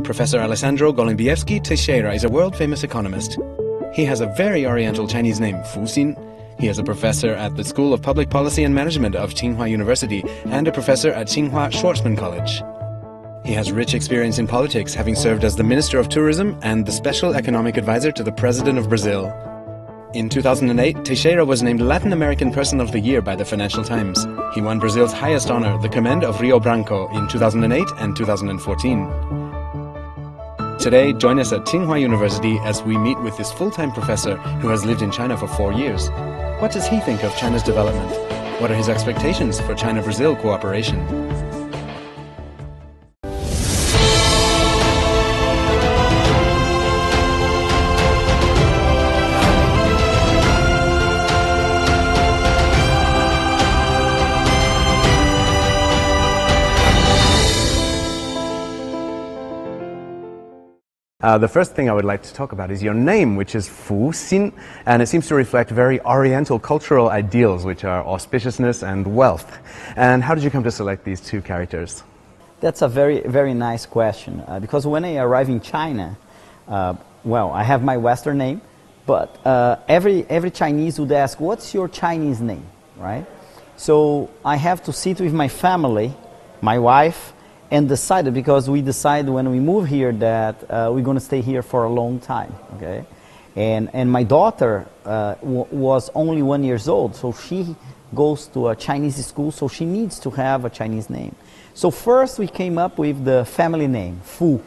Professor Alessandro Golimbiewski Teixeira is a world-famous economist. He has a very oriental Chinese name, Fu Xin. He is a professor at the School of Public Policy and Management of Tsinghua University and a professor at Tsinghua Schwarzman College. He has rich experience in politics, having served as the Minister of Tourism and the Special Economic Advisor to the President of Brazil. In 2008, Teixeira was named Latin American Person of the Year by the Financial Times. He won Brazil's highest honor, the Commend of Rio Branco, in 2008 and 2014. Today, join us at Tsinghua University as we meet with this full-time professor who has lived in China for 4 years. What does he think of China's development? What are his expectations for China-Brazil cooperation? The first thing I would like to talk about is your name, which is Fu Xin, and it seems to reflect very oriental cultural ideals, which are auspiciousness and wealth. And how did you come to select these two characters? That's a very, very nice question, because when I arrived in China, well, I have my Western name, but every Chinese would ask, what's your Chinese name, right? So I have to sit with my family, my wife, and decided, because we decided when we moved here that we're going to stay here for a long time, okay? And my daughter was only 1 year old, so she goes to a Chinese school, so she needs to have a Chinese name. So first we came up with the family name, Fu,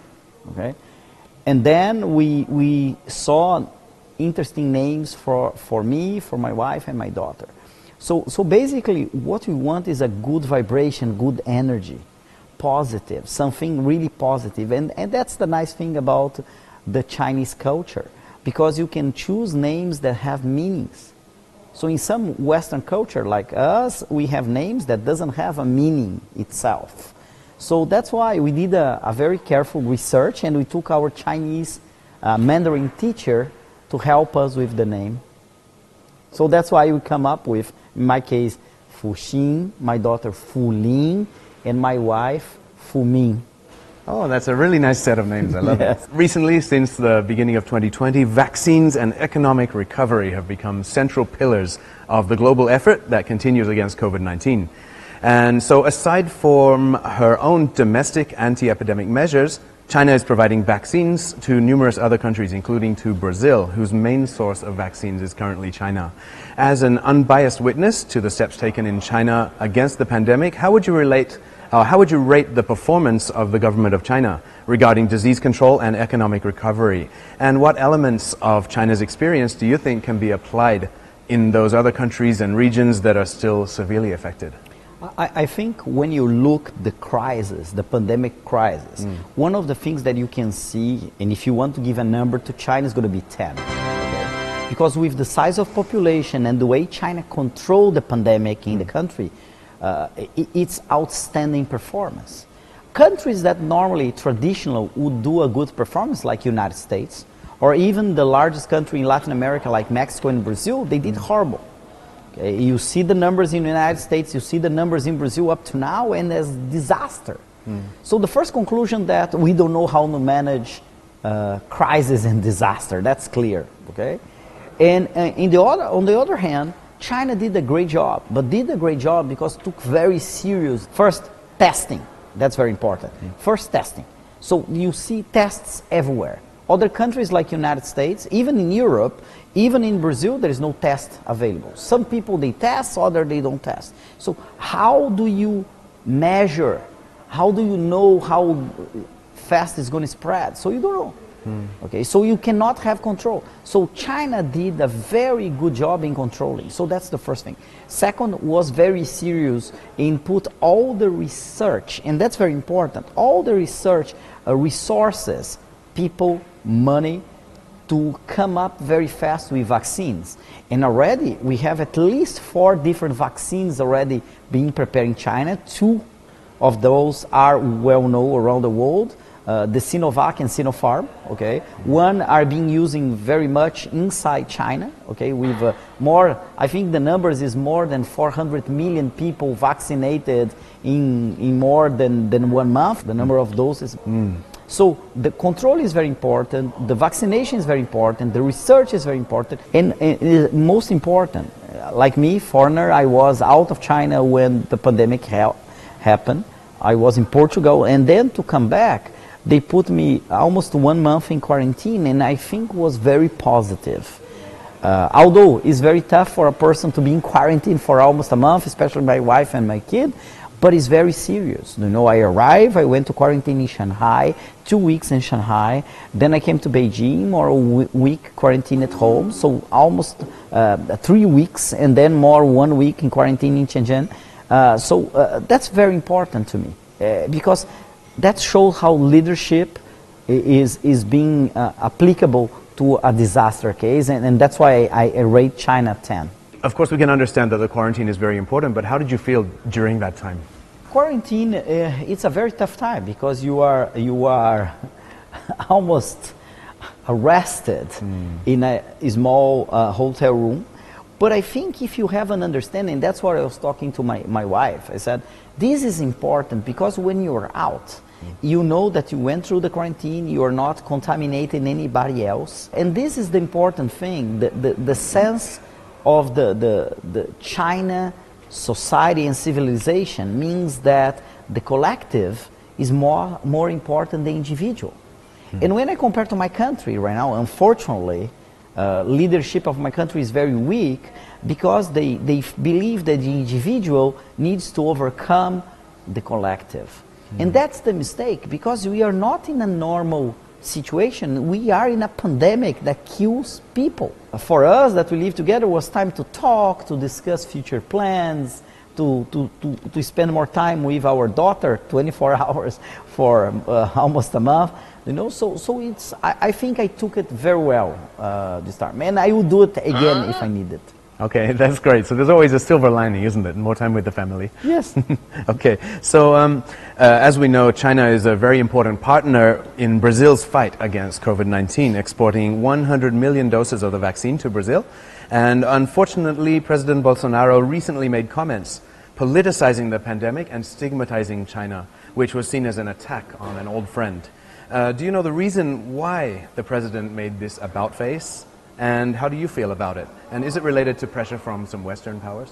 okay? And then we saw interesting names for me, for my wife, and my daughter. So basically what we want is a good vibration, good energy. Positive, something really positive, and that's the nice thing about the Chinese culture, because you can choose names that have meanings. So in some Western culture like us, we have names that doesn't have a meaning itself. So that's why we did a very careful research, and we took our Chinese Mandarin teacher to help us with the name. So that's why we come up with, in my case, Fu Xin, my daughter Fu Lin, and my wife, Fu Ming. Oh, that's a really nice set of names. I love Yes. it. Recently, since the beginning of 2020, vaccines and economic recovery have become central pillars of the global effort that continues against COVID-19. And so aside from her own domestic anti-epidemic measures, China is providing vaccines to numerous other countries, including to Brazil, whose main source of vaccines is currently China. As an unbiased witness to the steps taken in China against the pandemic, how would you rate the performance of the government of China regarding disease control and economic recovery? And what elements of China's experience do you think can be applied in those other countries and regions that are still severely affected? I think when you look the crisis, the pandemic crisis, one of the things that you can see, and if you want to give a number to China, is going to be 10. Okay? Because with the size of population and the way China controlled the pandemic in the country, it's outstanding performance. Countries that normally, traditionally, would do a good performance, like United States, or even the largest country in Latin America, like Mexico and Brazil, they did horrible. Okay, you see the numbers in the United States, you see the numbers in Brazil up to now, and there's disaster. So the first conclusion that we don't know how to manage crisis and disaster, that's clear. Okay, and on the other hand, China did a great job, but did a great job because it took very serious, first testing, that's very important, first testing. So you see tests everywhere. Other countries like United States, even in Europe, even in Brazil, there is no test available. Some people they test, others they don't test. So how do you measure? How do you know how fast it's going to spread? So you don't know. Okay, so you cannot have control. So China did a very good job in controlling. So that's the first thing. Second, was very serious in put all the research, and that's very important, all the research, resources, people, money, to come up very fast with vaccines. And already we have at least 4 different vaccines already being prepared in China. 2 of those are well known around the world. the Sinovac and Sinopharm, okay? One are being using very much inside China, okay? With more, I think the numbers is more than 400 million people vaccinated in more than 1 month, the number of doses. So the control is very important, the vaccination is very important, the research is very important, and most important, like me, foreigner, I was out of China when the pandemic happened. I was in Portugal, and then to come back, they put me almost 1 month in quarantine, and I think was very positive. Although it's very tough for a person to be in quarantine for almost a month, especially my wife and my kid, but it's very serious. You know, I arrived, I went to quarantine in Shanghai, 2 weeks in Shanghai, then I came to Beijing, more a week quarantine at home, so almost 3 weeks, and then more 1 week in quarantine in Shenzhen. So that's very important to me, because that shows how leadership is being applicable to a disaster case, and that's why I rate China 10. Of course, we can understand that the quarantine is very important, but how did you feel during that time? Quarantine, it's a very tough time because you are almost arrested in a small hotel room. But I think if you have an understanding, that's what I was talking to my wife. I said, this is important because when you're out, you know that you went through the quarantine, you are not contaminating anybody else. And this is the important thing, the sense of the China society and civilization means that the collective is more important than the individual. And when I compare to my country right now, unfortunately, leadership of my country is very weak because they believe that the individual needs to overcome the collective. And that's the mistake, because we are not in a normal situation. We are in a pandemic that kills people. For us that we live together, it was time to talk, to discuss future plans, to spend more time with our daughter, 24 hours for almost a month. You know, so it's, I think I took it very well this time, and I would do it again if I need it. Okay, that's great. So there's always a silver lining, isn't it? More time with the family. Yes. Okay, so as we know, China is a very important partner in Brazil's fight against COVID-19, exporting 100 million doses of the vaccine to Brazil. And unfortunately, President Bolsonaro recently made comments politicizing the pandemic and stigmatizing China, which was seen as an attack on an old friend. Do you know the reason why the president made this about face? And how do you feel about it? And is it related to pressure from some Western powers?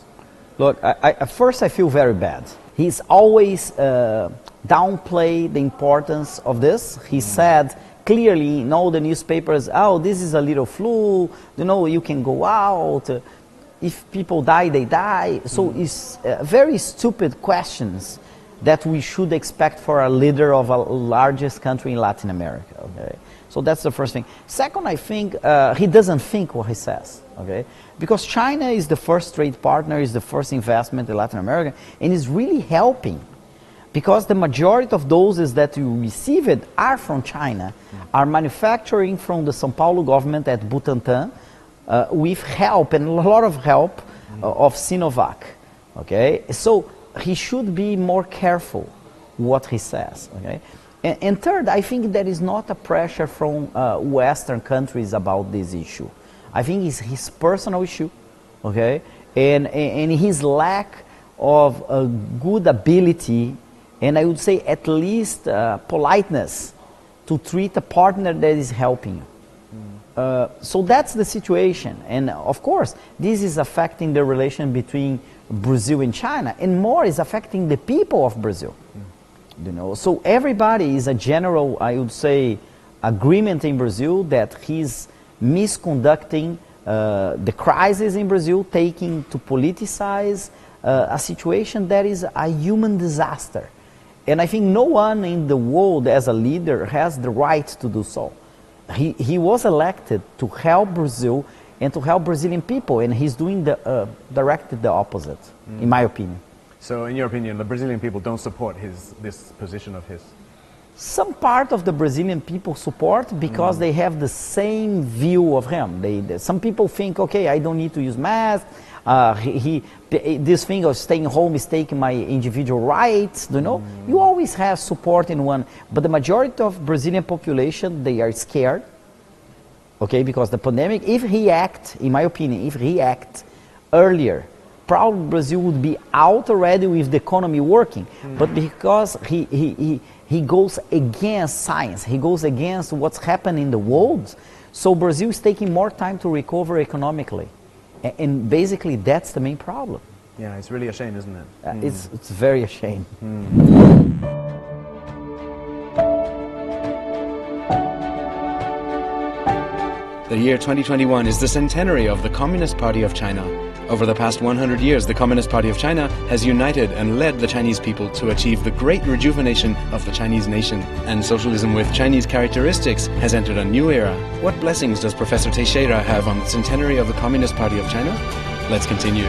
Look, at first I feel very bad. He's always downplayed the importance of this. He said clearly in all the newspapers, oh, this is a little flu, you know, you can go out. If people die, they die. So it's very stupid questions that we should expect for a leader of a largest country in Latin America. Okay? So that's the first thing. Second, I think he doesn't think what he says, okay? Because China is the first trade partner, is the first investment in Latin America, and is really helping. Because the majority of doses that you receive it are from China, are manufacturing from the São Paulo government at Butantan, with help, and a lot of help, of Sinovac, okay? So he should be more careful what he says, okay? And third, I think there is not a pressure from Western countries about this issue. I think it's his personal issue, okay? And his lack of good ability, and I would say at least politeness, to treat a partner that is helping you. So that's the situation. And of course, this is affecting the relation between Brazil and China, and more is affecting the people of Brazil. You know, so everybody is a general, I would say, agreement in Brazil that he's misconducting the crisis in Brazil, taking to politicize a situation that is a human disaster. And I think no one in the world as a leader has the right to do so. He was elected to help Brazil and to help Brazilian people, and he's doing directly the opposite, in my opinion. So in your opinion, the Brazilian people don't support this position of his? some part of the Brazilian people support because they have the same view of him. Some people think, okay, I don't need to use masks. This thing of staying home is taking my individual rights. You know, you always have support in one, but the majority of Brazilian population, they are scared. Okay, because the pandemic, if he act, in my opinion, if he act earlier, probably Brazil would be out already with the economy working. But because he goes against science, he goes against what's happening in the world, so Brazil is taking more time to recover economically. And basically that's the main problem. Yeah, it's really a shame, isn't it? It's very a shame. The year 2021 is the centenary of the Communist Party of China. Over the past 100 years, the Communist Party of China has united and led the Chinese people to achieve the great rejuvenation of the Chinese nation. And socialism with Chinese characteristics has entered a new era. What blessings does Professor Teixeira have on the centenary of the Communist Party of China? Let's continue.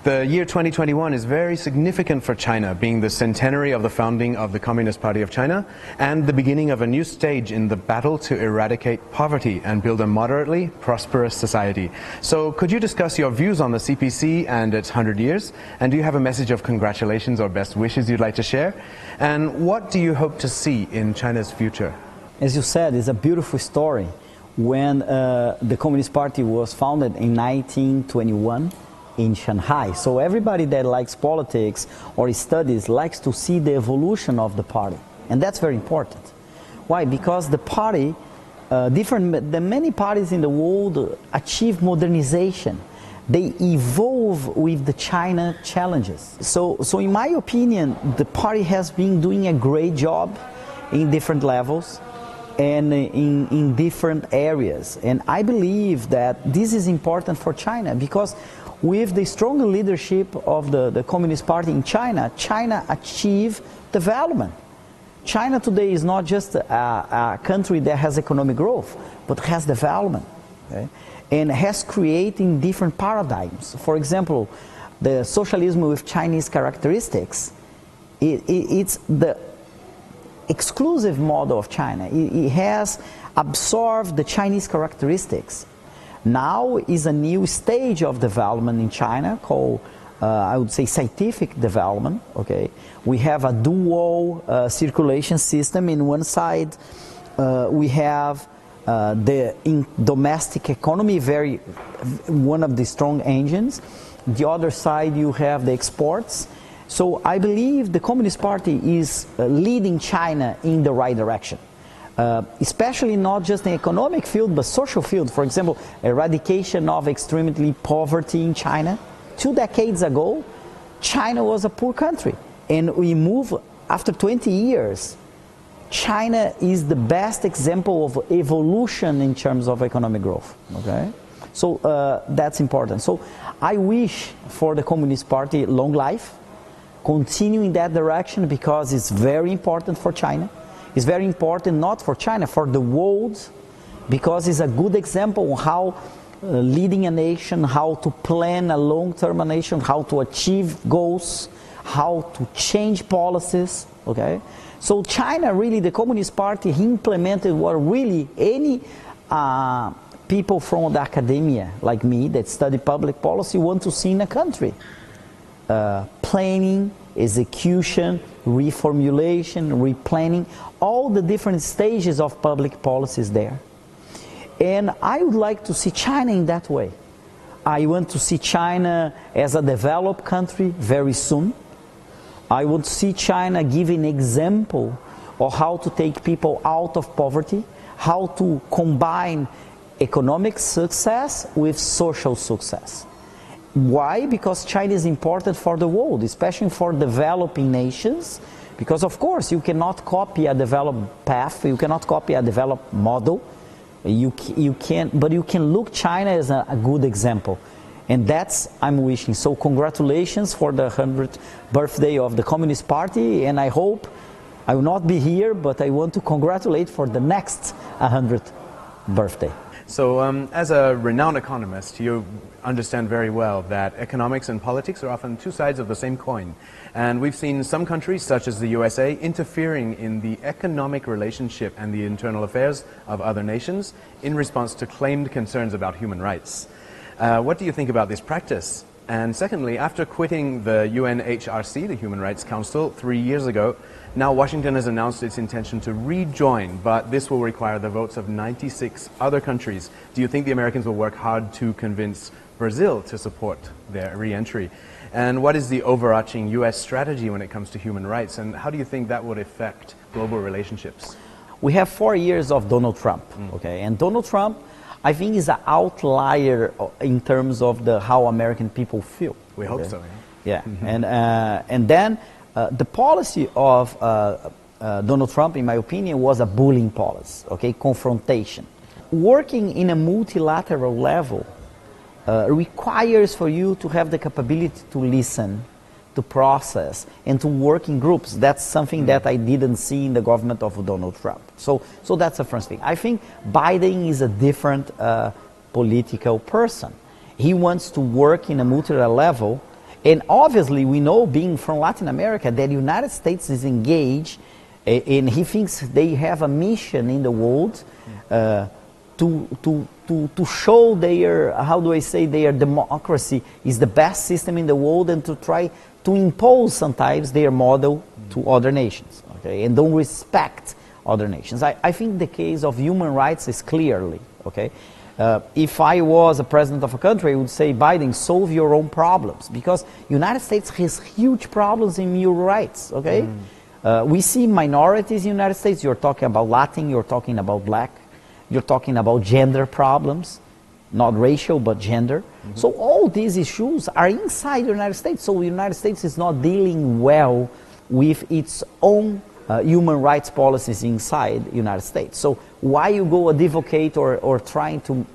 The year 2021 is very significant for China, being the centenary of the founding of the Communist Party of China and the beginning of a new stage in the battle to eradicate poverty and build a moderately prosperous society. So could you discuss your views on the CPC and its 100 years? And do you have a message of congratulations or best wishes you'd like to share? And what do you hope to see in China's future? As you said, it's a beautiful story. When the Communist Party was founded in 1921, in Shanghai. So everybody that likes politics or studies likes to see the evolution of the party. And that's very important. Why? Because the party, different than many parties in the world, achieve modernization. They evolve with the China challenges. So in my opinion, the party has been doing a great job in different levels and in different areas. And I believe that this is important for China because with the strong leadership of the Communist Party in China, China achieved development. China today is not just a country that has economic growth, but has development, okay? And has created different paradigms. For example, the socialism with Chinese characteristics, it's the exclusive model of China. It has absorbed the Chinese characteristics. Now is a new stage of development in China called, I would say, scientific development. Okay, we have a dual circulation system. In one side, we have the domestic economy, one of the strong engines. The other side, you have the exports. So I believe the Communist Party is leading China in the right direction. Especially not just in economic field, but social field. For example, eradication of extremely poverty in China. 2 decades ago, China was a poor country. And we move, after 20 years, China is the best example of evolution in terms of economic growth. Okay? So that's important. So I wish for the Communist Party long life, continue in that direction because it's very important for China. It's very important not for China, for the world, because it's a good example of how leading a nation, how to plan a long-term nation, how to achieve goals, how to change policies, okay? So China, really, the Communist Party implemented what really any people from the academia, like me, that study public policy, want to see in a country. Planning, execution, reformulation, replanning, all the different stages of public policies there. And I would like to see China in that way. I want to see China as a developed country very soon. I would see China giving example of how to take people out of poverty, how to combine economic success with social success. Why? Because China is important for the world, especially for developing nations. Because of course you cannot copy a developed path, you cannot copy a developed model. You can, but you can look China as a good example. And that's I'm wishing. So congratulations for the 100th birthday of the Communist Party, and I hope I will not be here, but I want to congratulate for the next 100th birthday. So as a renowned economist, you understand very well that economics and politics are often two sides of the same coin. And we've seen some countries, such as the USA, interfering in the economic relationship and the internal affairs of other nations in response to claimed concerns about human rights. What do you think about this practice? And secondly, after quitting the UNHRC, the Human Rights Council, 3 years ago, now Washington has announced its intention to rejoin, but this will require the votes of 96 other countries. Do you think the Americans will work hard to convince Brazil to support their re-entry? And what is the overarching U.S. strategy when it comes to human rights, and how do you think that would affect global relationships? We have 4 years of Donald Trump, okay? And Donald Trump, I think, is an outlier in terms of how American people feel. We hope so, yeah. And then the policy of Donald Trump, in my opinion, was a bullying policy, okay, confrontation. Working in a multilateral level requires for you to have the capability to listen, to process, and to work in groups. That's something that I didn't see in the government of Donald Trump. So that's the first thing. I think Biden is a different political person. He wants to work in a multilateral level, and obviously we know, being from Latin America, that the United States is engaged, and he thinks they have a mission in the world to show their, how do I say, their democracy is the best system in the world, and to try to impose sometimes their model to other nations, okay, and don't respect other nations. I think the case of human rights is clearly, okay. If I was a president of a country, I would say, Biden, solve your own problems, because United States has huge problems in human rights, okay. We see minorities in the United States. You're talking about Latin, you're talking about black, you're talking about gender problems, not racial, but gender. So all these issues are inside the United States. So the United States is not dealing well with its own human rights policies inside the United States. So why you go advocate or trying to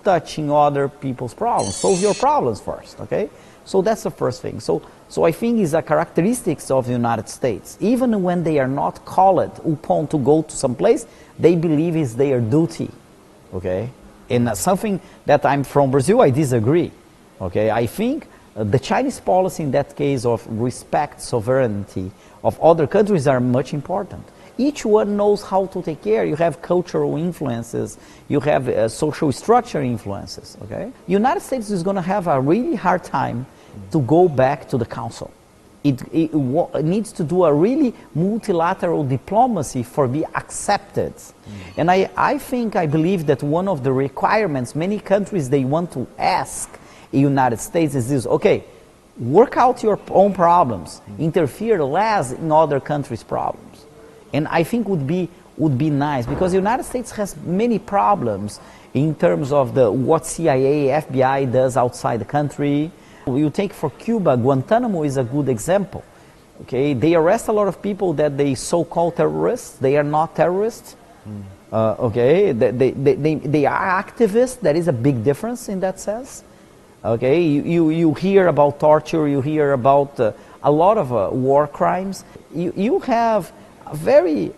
touching other people's problems? Solve your problems first, okay? So that's the first thing. So I think it's a characteristics of the United States. Even when they are not called upon to go to some place, they believe it's their duty, okay? And something that I'm from Brazil, I disagree, okay? I think the Chinese policy in that case of respect sovereignty of other countries are much important. Each one knows how to take care. You have cultural influences, you have social structure influences, okay? United States is going to have a really hard time to go back to the council. It needs to do a really multilateral diplomacy for be accepted. And I believe that one of the requirements many countries they want to ask the United States is this: okay, work out your own problems, interfere less in other countries' problems. And I think would be nice, because the United States has many problems in terms of what CIA, FBI does outside the country. You take for Cuba, Guantanamo is a good example. Okay, they arrest a lot of people that they so-called terrorists. They are not terrorists. Okay, they are activists. There is a big difference in that sense. Okay, you hear about torture. You hear about a lot of war crimes. You have very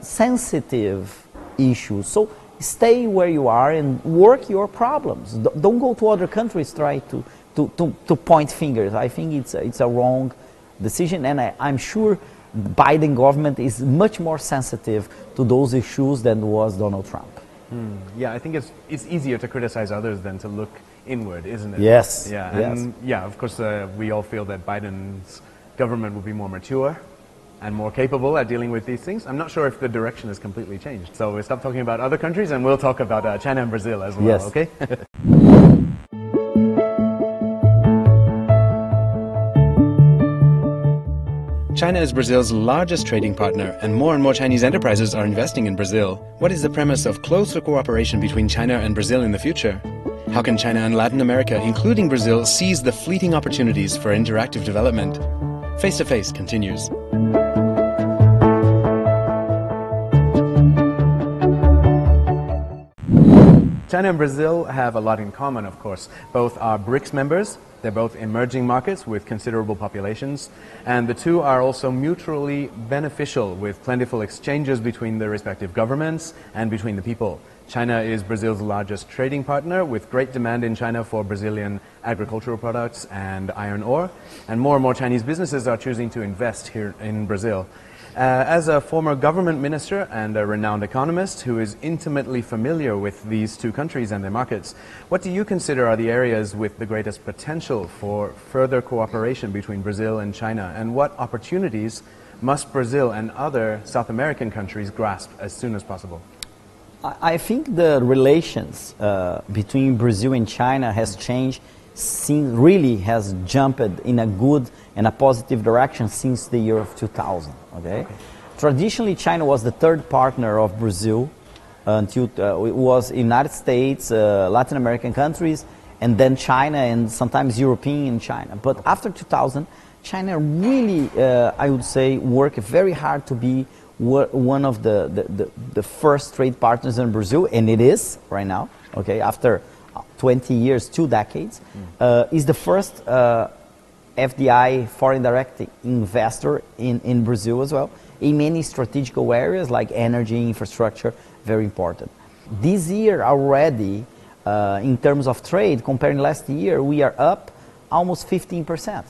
sensitive issues. So stay where you are and work your problems. Don't go to other countries try to point fingers. I think it's a wrong decision, and I'm sure the Biden government is much more sensitive to those issues than was Donald Trump. Yeah, I think it's easier to criticize others than to look inward, isn't it? Yes. Yeah, and yeah, of course, we all feel that Biden's government will be more mature and more capable at dealing with these things. I'm not sure if the direction has completely changed. So we'll stop talking about other countries and we'll talk about China and Brazil as well, yes. Okay? China is Brazil's largest trading partner, and more Chinese enterprises are investing in Brazil. What is the premise of closer cooperation between China and Brazil in the future? How can China and Latin America, including Brazil, seize the fleeting opportunities for interactive development? Face to Face continues. China and Brazil have a lot in common, of course. Both are BRICS members. They're both emerging markets with considerable populations, and the two are also mutually beneficial with plentiful exchanges between their respective governments and between the people. China is Brazil's largest trading partner, with great demand in China for Brazilian agricultural products and iron ore. And more Chinese businesses are choosing to invest here in Brazil. As a former government minister and a renowned economist who is intimately familiar with these two countries and their markets, what do you consider are the areas with the greatest potential for further cooperation between Brazil and China? And what opportunities must Brazil and other South American countries grasp as soon as possible? I think the relations between Brazil and China has changed, really has jumped in a good and a positive direction since the year of 2000. Okay? Traditionally, China was the third partner of Brazil until it was United States, Latin American countries, and then China, and sometimes European China. But after 2000, China really, I would say, worked very hard to be one of the first trade partners in Brazil, and it is right now. Okay, after 20 years, 2 decades, is the first FDI, foreign direct investor in Brazil as well, in many strategical areas like energy, infrastructure, very important. This year already, in terms of trade, comparing last year, we are up almost 15%.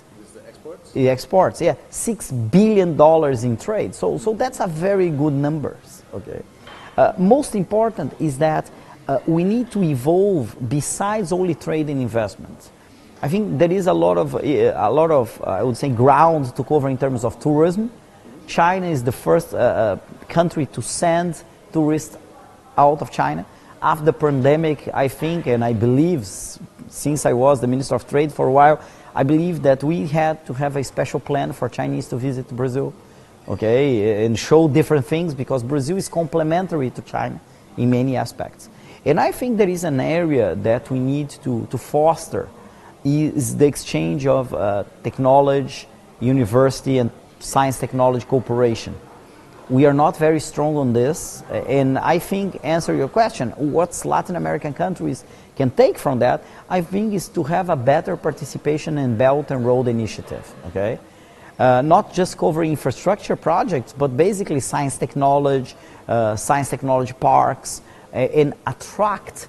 The exports, yeah, $6 billion in trade. So that's a very good numbers. Okay. Most important is that we need to evolve besides only trade and investment. I think there is a lot of I would say ground to cover in terms of tourism. China is the first country to send tourists out of China. After the pandemic, I think, and I believe, since I was the Minister of Trade for a while, I believe that we had to have a special plan for Chinese to visit Brazil, okay, and show different things, because Brazil is complementary to China in many aspects. And I think there is an area that we need to foster, is the exchange of technology, university, and science technology cooperation. We are not very strong on this, and I think, answer your question, what Latin American countries can take from that, I think, is to have a better participation in Belt and Road Initiative, okay? Not just covering infrastructure projects, but basically science technology parks, and attract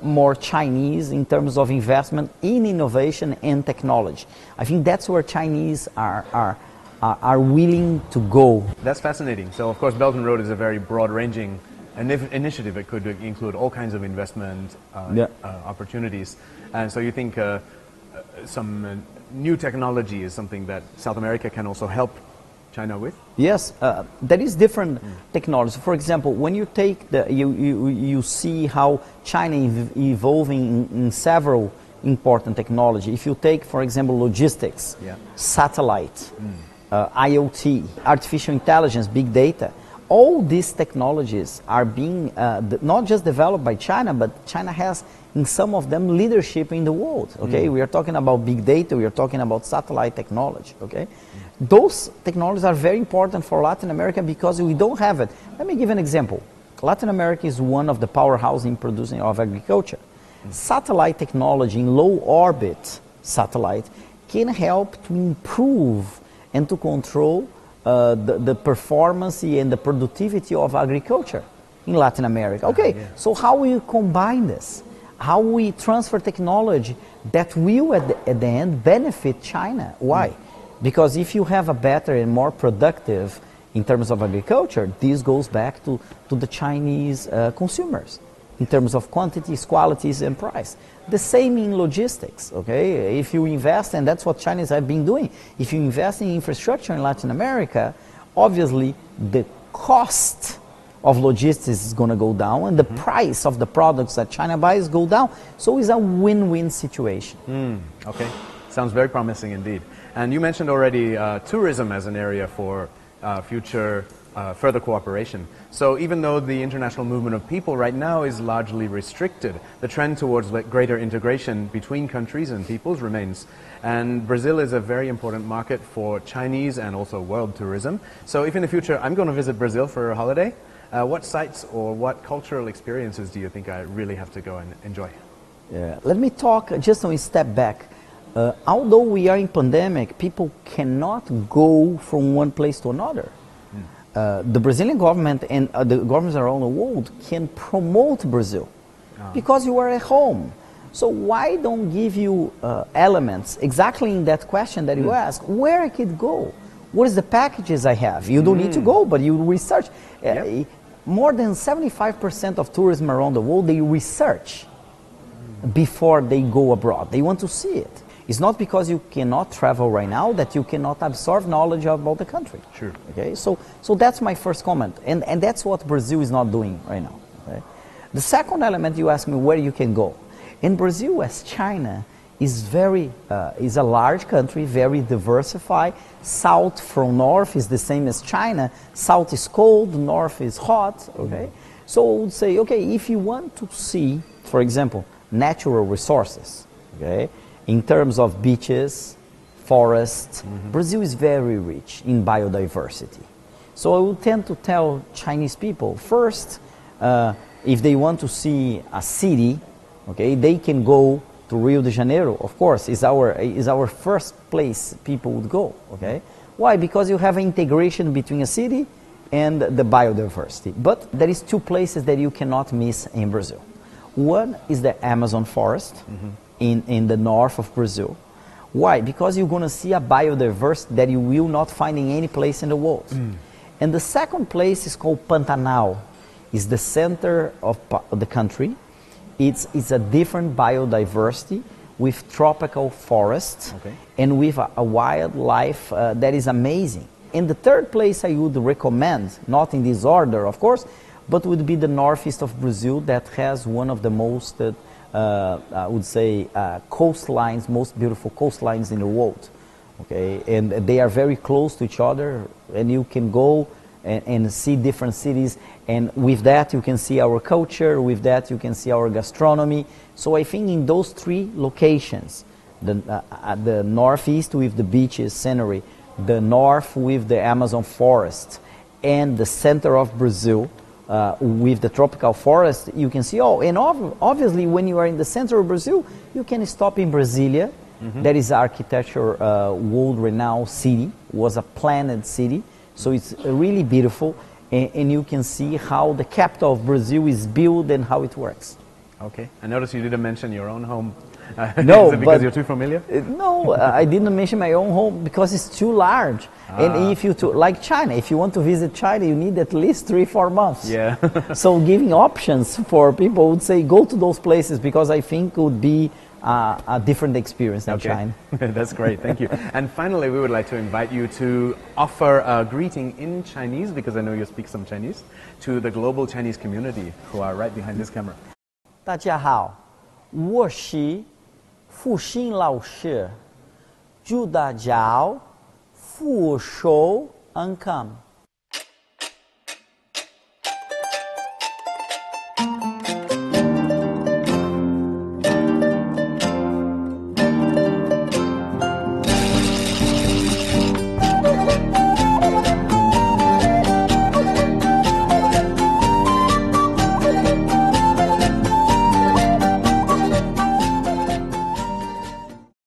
more Chinese in terms of investment in innovation and technology. I think that's where Chinese are willing to go. That's fascinating. So, of course, Belt and Road is a very broad-ranging initiative. It could include all kinds of investment opportunities. And so you think some new technology is something that South America can also help China with? Yes, there is different technology. For example, when you take you see how China is evolving in several important technology. If you take, for example, logistics, satellite, IoT, artificial intelligence, big data, all these technologies are being not just developed by China, but China has in some of them leadership in the world. Okay, we are talking about big data, we are talking about satellite technology. Okay, those technologies are very important for Latin America because we don't have it. Let me give an example. Latin America is one of the powerhouses in producing of agriculture. Satellite technology in low orbit satellite can help to improve and to control the performance and the productivity of agriculture in Latin America. Okay, so how we combine this? How we transfer technology that will at the end benefit China? Why? Because if you have a better and more productive in terms of agriculture, this goes back to the Chinese consumers in terms of quantities, qualities, and price. The same in logistics, okay? If you invest, and that's what Chinese have been doing, if you invest in infrastructure in Latin America, obviously the cost of logistics is going to go down, and the price of the products that China buys go down. So it's a win-win situation. Okay, sounds very promising indeed. And you mentioned already tourism as an area for future further cooperation. So even though the international movement of people right now is largely restricted, the trend towards greater integration between countries and peoples remains. And Brazil is a very important market for Chinese and also world tourism. So if in the future I'm going to visit Brazil for a holiday, what sites or what cultural experiences do you think I really have to go and enjoy? Yeah. Let me talk just a step back. Although we are in pandemic, people cannot go from one place to another. the Brazilian government and the governments around the world can promote Brazil because you are at home. So why don't give you elements exactly in that question that you ask, where I could go? What is the packages I have? You don't need to go, but you research. More than 75% of tourism around the world, they research before they go abroad. They want to see it. It's not because you cannot travel right now that you cannot absorb knowledge about the country. Sure. Okay, so that's my first comment. And that's what Brazil is not doing right now. Okay? The second element, you ask me where you can go. In Brazil, as China, is a large country, very diversified. South from north is the same as China. South is cold, north is hot. Okay, so I would say, okay, if you want to see, for example, natural resources, okay, in terms of beaches, forests, Brazil is very rich in biodiversity. So I would tend to tell Chinese people first, if they want to see a city, okay, they can go to Rio de Janeiro. Of course, is our first place people would go. Okay, why? Because you have an integration between a city and the biodiversity. But there is two places that you cannot miss in Brazil. One is the Amazon forest in the north of Brazil. Why? Because you're going to see a biodiversity that you will not find in any place in the world. And the second place is called Pantanal. It's the center of the country. It's a different biodiversity with tropical forests and with a wildlife that is amazing. And the third place I would recommend, not in this order of course, but would be the northeast of Brazil that has one of the most, I would say, coastlines, most beautiful coastlines in the world. Okay, and they are very close to each other, and you can go and see different cities, and with that you can see our culture, with that you can see our gastronomy. So I think in those three locations, the northeast with the beaches scenery, the north with the Amazon forest, and the center of Brazil with the tropical forest, you can see, and obviously when you are in the center of Brazil, you can stop in Brasilia. That is architecture, world-renowned city, was a planned city. So it's really beautiful, and you can see how the capital of Brazil is built and how it works. Okay. I noticed you didn't mention your own home. No, is it because you're too familiar? No, I didn't mention my own home because it's too large. And if you like China, if you want to visit China, you need at least 3-4 months. Yeah. So giving options for people would say go to those places, because I think it would be a different experience than China. That's great, thank you. And finally, we would like to invite you to offer a greeting in Chinese, because I know you speak some Chinese, to the global Chinese community who are right behind this camera. 大家好，我是复兴老师，祝大家福寿安康。